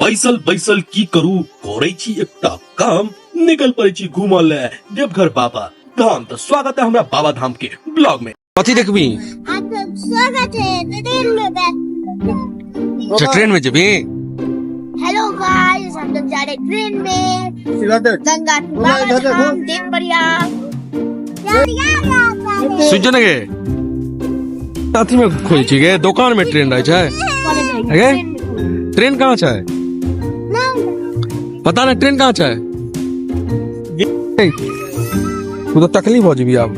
बैसल बैसल की करू करे छी एकटा काम निकल पड़े छी घूमल ले देवघर बाबा धाम। तो स्वागत है हमरा बाबा धाम के ब्लॉग में। कथी देखबी? स्वागत है ट्रेन में बैठ। ट्रेन में जेबी? हेलो गाइस, हम लोग जा रहे ट्रेन में गंगा धाम देवबरिया। सुजन गे साथी में खोई छी गे दुकान में ट्रेन रहे छै गे। ट्रेन कहाँ छै पता नहीं, ट्रेन कहाँ छै तू तो तकलीफ हो जेबी। अब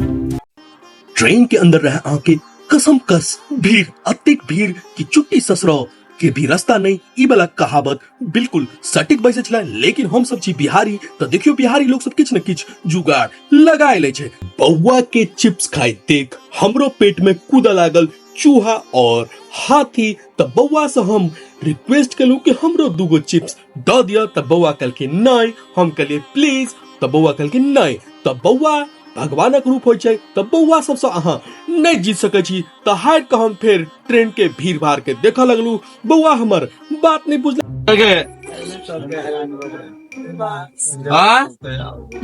ट्रेन के अंदर रह आके कसम कस भीड़ अतिक भीड़ की चुट्टी ससुरो के भी रास्ता नहीं। ई वाला कहावत बिल्कुल सटीक बैसे चला। लेकिन हम सब छी बिहारी तो देखियो बिहारी लोग सब किछ न किछ जुगाड़ लगाए ले छे। बौआ के चिप्स खाई देख हमरो पेट में कूदा लागल चूहा और हाथी। तब बौआ से हम रिक्वेस्ट कलू कि हमरो दूगो चिप्स द दिया। तब बौआ कल के नहीं, हम कहलिए प्लीज। तब बौआ कल के नहीं। तब बौआ भगवानक रूप होय छै। तब बौआ सबसे अहाँ नहीं जीत सके छी तो हार के हम फिर ट्रेन के भीड़ भाड़ के देखा लगलू। बौआ हमर बात नहीं बुझल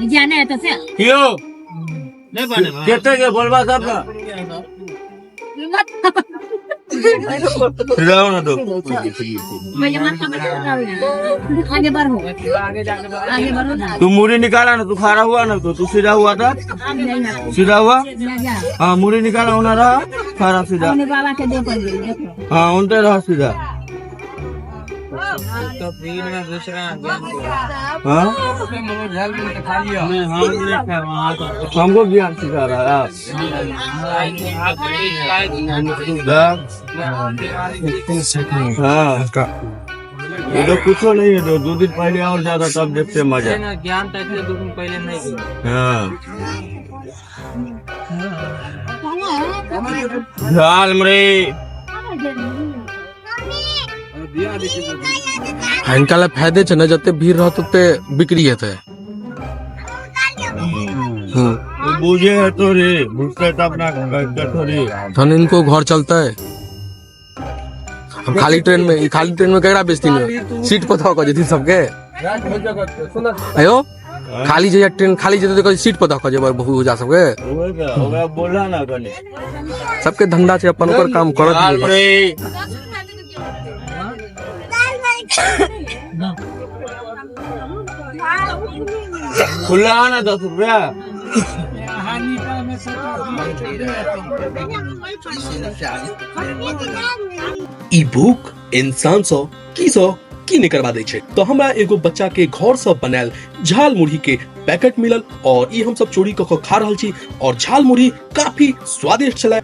जाने है तो से क्यों नहीं बने कहते के बोलबा सब जाओ ना दो आगे बढ़ो तू मुड़ी निकाला ना, तू खड़ा हुआ ना, तो तू सीधा हुआ था, सीधा हुआ। हाँ मुड़ी निकाला होना रहा, खड़ा सीधा। बाबा के दे पर हाँ उनते रहा सीधा। हाँ हमको ज्ञान सिखा रहा है। ये तो कुछ नहीं है, तो 2 दिन पहले और ज्यादा तब देखते मजा। ज्ञान तक 2 दिन पहले नहीं। हाँ झाल मरे इनका फायदे छ न, जते भीड़ रहत ते बिक्री हेते। बुझे है तो रे बुझते तब ना थोड़ी धन इनको घर चलता है। हम खाली ट्रेन में केकरा बेचती है? सीट पता हो जती सबके आयो खाली जे ट्रेन खाली जे तो सीट पता हो जे बहु जा सबके ओकरा बोला ना कने सबके धंधा छै अपन ओकर काम करत। खुला ना 10 रुपया ई भूख इंसान सो की नहीं करवा दे छे। तो हमरा एगो बच्चा के घर से बनाल झाल मुढ़ी के पैकेट मिलल और ई हम सब चोरी क खा रहल छी और झाल मुढ़ी काफी स्वादिष्ट छला।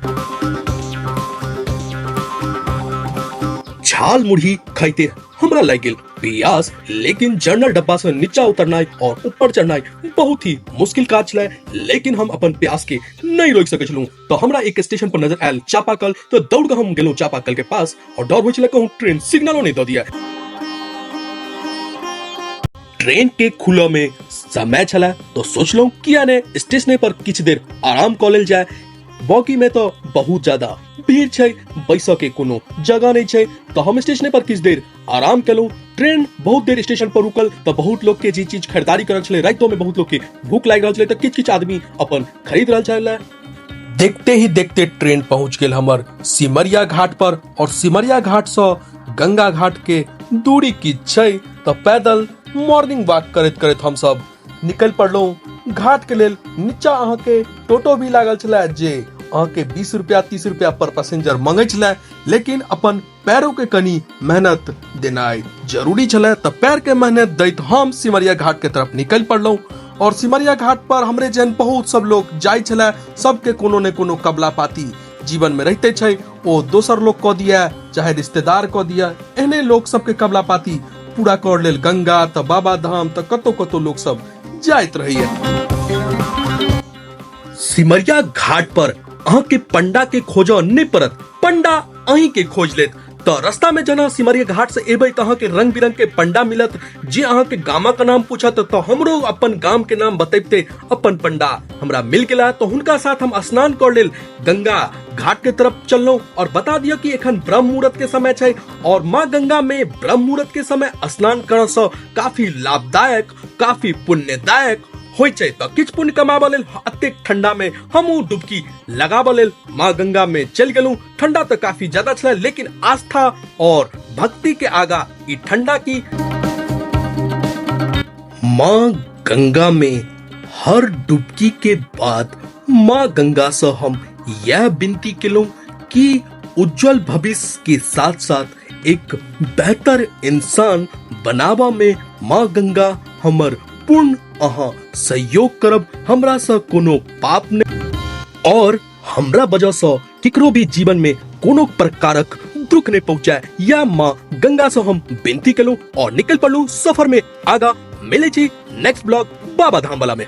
झाल मुढ़ी खाइते हमरा लग गेल प्यास, लेकिन जर्नल डब्बा से नीचा उतरना और ऊपर चढ़ना बहुत ही मुश्किल काज छला। लेकिन हम अपन प्यास के नहीं रोक सके छलू। तो हमरा एक स्टेशन पर नजर आयल चापाकल। तो दौड़ के हम गेलू चापाकल के पास और डर होय छला कहूं ट्रेन सिग्नलो नहीं दे दिया। ट्रेन के खुला में समय छला तो सोचलो किया ने स्टेशन पर किछ देर आराम क लेल जाए। बाकी में तो बहुत ज्यादा भीड़ छै, बैसा के कोनो जगह नहीं छै। तो हम स्टेशन पर किछ देर आराम केलू। ट्रेन बहुत देर स्टेशन पर रुकल तो बहुत लोग के जी चीज खरीदारी करल छले। राइतो में बहुत लोग के भूख लाग रहल छले तो किछ आदमी अपन खरीद रहल छले। देखते ही देखते ट्रेन पहुंच गेल हमर सिमरिया घाट पर और सिमरिया घाट से गंगा घाट के दूरी की छै। तो पैदल मॉर्निंग वॉक करत करत हम सब निकल पड़लो घाट के लेल। नीचा अहाँ के टोटो भी लागल छला जे अहाँ के 20 रुपया 30 रुपया पर पैसेंजर मांगे छला। लेकिन अपन पैरों के कनी मेहनत देनाई जरूरी छला। तो पैर के मेहनत दैत हम सिमरिया घाट के तरफ निकल पड़लो। और सिमरिया घाट पर हमरे जन बहुत सब लोग जाय छला। सबके कोनो ने कोनो कबला पाती जीवन में रहते छै। ओ दोसर लोग क दिया चाहे रिश्तेदार क दिया, एहने लोग सबके कबला पाती पूरा कर लेल गंगा तो बाबा धाम तो कतो लोग सब जाइत रहिए। सिमरिया घाट पर अहाँ के पंडा के खोजो नहीं परत, पंडा अहीं के खोज लेत। तो रास्ता में जना सिमरिया घाट से एबे तहाँ के रंग बिरंग के पंडा मिलत। जे अहाँ के गामा का नाम पूछत तो हमरो अपन गांव के नाम बतैते अपन पंडा हमरा मिल गेला। तो उनका साथ हम स्नान कर लेल गंगा घाट के तरफ चललो और बता दिया कि एखन ब्रह्म मुहूर्त के समय छै और माँ गंगा में ब्रह्म मुहूर्त के समय स्नान करने से काफी लाभदायक काफी पुण्यदायक होय छै। तो किछ पुण्य कमाबा लेल अतेक ठंडा में हमू डुबकी लगाबा लेल माँ गंगा में चल गेलू। ठंडा तो काफी ज्यादा छला लेकिन आस्था और भक्ति के आगा ई ठंडा की माँ गंगा में हर डुबकी के बाद माँ गंगा से हम यह विनती केलूं कि उज्जवल भविष्य के साथ साथ एक बेहतर इंसान बनावा में माँ गंगा हमर पूर्ण अहाँ सहयोग करब। हमरा से कोनो पाप नहीं और हमरा वजह से केकरो भी जीवन में कोनो प्रकारक दुख नहीं पहुंचाए या माँ गंगा से हम विनती केलूं और निकल पड़लू सफर में आगा। मिले छी नेक्स्ट ब्लॉग बाबा धाम वाला में।